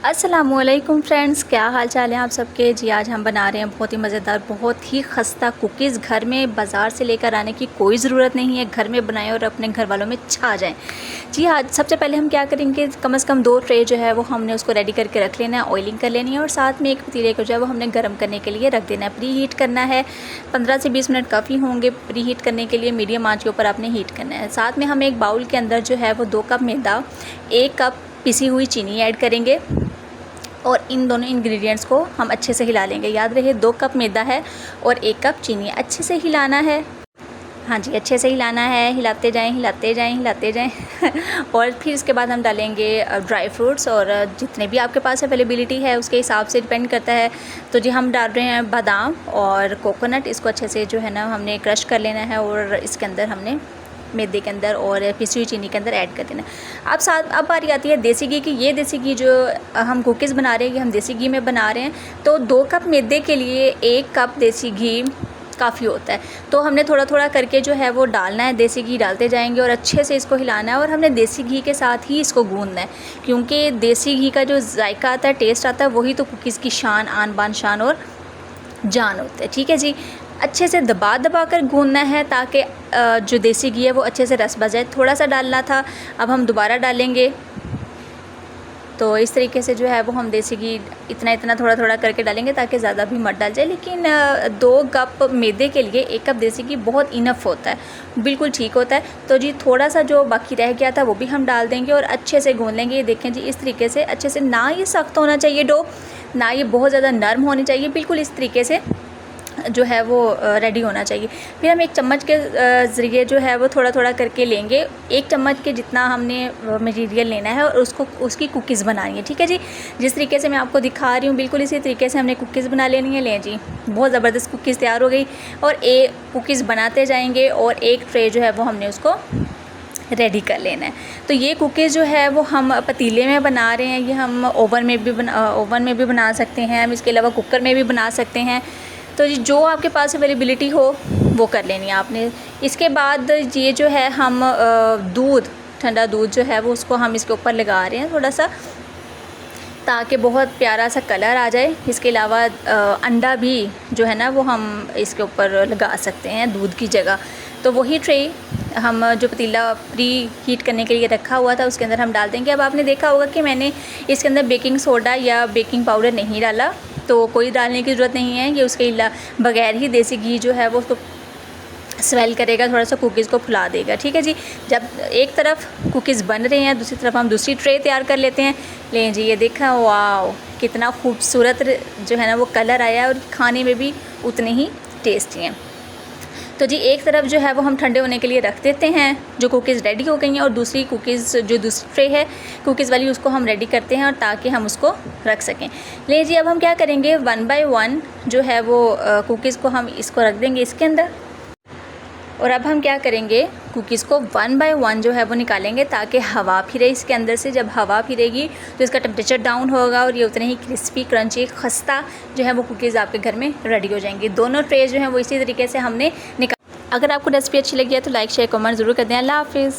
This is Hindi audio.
अस्सलामु अलैकुम फ्रेंड्स, क्या हाल चाल है आप सबके। जी आज हम बना रहे हैं बहुत ही मज़ेदार, बहुत ही खस्ता कुकीज़। घर में बाज़ार से लेकर आने की कोई ज़रूरत नहीं है, घर में बनाएं और अपने घर वालों में छा जाएं। जी आज सबसे पहले हम क्या करेंगे, कम से कम 2 ट्रे जो है वो हमने उसको रेडी करके रख लेना है, ऑयलिंग कर लेनी है और साथ में एक पतीले को जो है वो हमने गर्म करने के लिए रख देना है। प्री हीट करना है, 15 से 20 मिनट काफ़ी होंगे प्री हीट करने के लिए। मीडियम आंच के ऊपर आपने हीट करना है। साथ में हम एक बाउल के अंदर जो है वो 2 कप मैदा, 1 कप पिसी हुई चीनी ऐड करेंगे और इन दोनों इंग्रेडिएंट्स को हम अच्छे से हिला लेंगे। याद रहे 2 कप मैदा है और 1 कप चीनी, अच्छे से हिलाना है। हाँ जी, अच्छे से हिलाना है, हिलाते जाएं हिलाते जाएं हिलाते जाएं और फिर इसके बाद हम डालेंगे ड्राई फ्रूट्स, और जितने भी आपके पास अवेलेबिलिटी है उसके हिसाब से डिपेंड करता है। तो जी हम डाल रहे हैं बादाम और कोकोनट, इसको अच्छे से जो है ना हमने क्रश कर लेना है और इसके अंदर हमने मैदे के अंदर और पिसी हुई चीनी के अंदर ऐड कर देना। अब बारी आती है देसी घी की। ये देसी घी जो हम कुकीज़ बना रहे हैं, ये हम देसी घी में बना रहे हैं। तो 2 कप मैदे के लिए 1 कप देसी घी काफ़ी होता है। तो हमने थोड़ा थोड़ा करके जो है वो डालना है, देसी घी डालते जाएंगे और अच्छे से इसको हिलाना है। और हमने देसी घी के साथ ही इसको गूंदना है, क्योंकि देसी घी का जो जायका आता है, टेस्ट आता है, वही तो कुकीज़ की शान, आन बान शान और जान होता है। ठीक है जी, अच्छे से दबा दबा कर गूंदना है ताकि जो देसी घी है वो अच्छे से रस बच जाए। थोड़ा सा डालना था, अब हम दोबारा डालेंगे। तो इस तरीके से जो है वो हम देसी घी इतना इतना थोड़ा थोड़ा करके डालेंगे ताकि ज़्यादा भी मत डाल जाए। लेकिन 2 कप मैदे के लिए 1 कप देसी घी बहुत इनफ होता है, बिल्कुल ठीक होता है। तो जी थोड़ा सा जो बाकी रह गया था वो भी हम डाल देंगे और अच्छे से गूंद लेंगे। ये देखें जी, इस तरीके से अच्छे से, ना ये सख्त होना चाहिए डो, ना ये बहुत ज़्यादा नरम होनी चाहिए, बिल्कुल इस तरीके से जो है वो रेडी होना चाहिए। फिर हम 1 चम्मच के ज़रिए जो है वो थोड़ा थोड़ा करके लेंगे। 1 चम्मच के जितना हमने मटेरियल लेना है और उसकी कुकीज़ बनानी है। ठीक है जी, जिस तरीके से मैं आपको दिखा रही हूँ बिल्कुल इसी तरीके से हमने कुकीज़ बना लेनी है। लें जी, बहुत ज़बरदस्त कुकीज़ तैयार हो गई। और कुकीज़ बनाते जाएंगे और एक ट्रे जो है वो हमने उसको रेडी कर लेना है। तो ये कुकीज़ जो है वो हम पतीले में बना रहे हैं, ये हम ओवन में भी बना सकते हैं, हम इसके अलावा कुकर में भी बना सकते हैं। तो जो आपके पास अवेलेबिलिटी हो वो कर लेनी है आपने। इसके बाद ये जो है हम ठंडा दूध जो है वो उसको हम इसके ऊपर लगा रहे हैं थोड़ा सा, ताकि बहुत प्यारा सा कलर आ जाए। इसके अलावा अंडा भी जो है ना वो हम इसके ऊपर लगा सकते हैं दूध की जगह। तो वही ट्रे हम जो पतीला प्री हीट करने के लिए रखा हुआ था उसके अंदर हम डाल देंगे। अब आपने देखा होगा कि मैंने इसके अंदर बेकिंग सोडा या बेकिंग पाउडर नहीं डाला, तो कोई डालने की ज़रूरत नहीं है। ये उसके बगैर ही देसी घी जो है वो उसको स्वेल करेगा, थोड़ा सा कुकीज़ को फुला देगा। ठीक है जी, जब एक तरफ कुकीज़ बन रहे हैं दूसरी तरफ हम दूसरी ट्रे तैयार कर लेते हैं। लें जी, ये देखा, वाओ कितना खूबसूरत जो है ना वो कलर आया और खाने में भी उतने ही टेस्टी हैं। तो जी एक तरफ जो है वो हम ठंडे होने के लिए रख देते हैं, जो कुकीज़ रेडी हो गई हैं, और दूसरी कुकीज़ जो दूसरी ट्रे है कुकीज़ वाली उसको हम रेडी करते हैं और ताकि हम उसको रख सकें। ले जी, अब हम क्या करेंगे, 1 बाय 1 जो है वो कुकीज़ को हम इसको रख देंगे इसके अंदर। और अब हम क्या करेंगे, कुकीज़ को 1 बाय 1 जो है वो निकालेंगे ताकि हवा फिरे इसके अंदर से। जब हवा फिरेगी तो इसका टेम्परेचर डाउन होगा और ये उतने ही क्रिस्पी क्रंची खस्ता जो है वो कुकीज़ आपके घर में रेडी हो जाएंगी। दोनों ट्रे जो हैं वो इसी तरीके से हमने निकाल। अगर आपको रेसिपी अच्छी लगी है तो लाइक शेयर कमेंट ज़रूर कर दें। अल्लाह हाफ़िज़।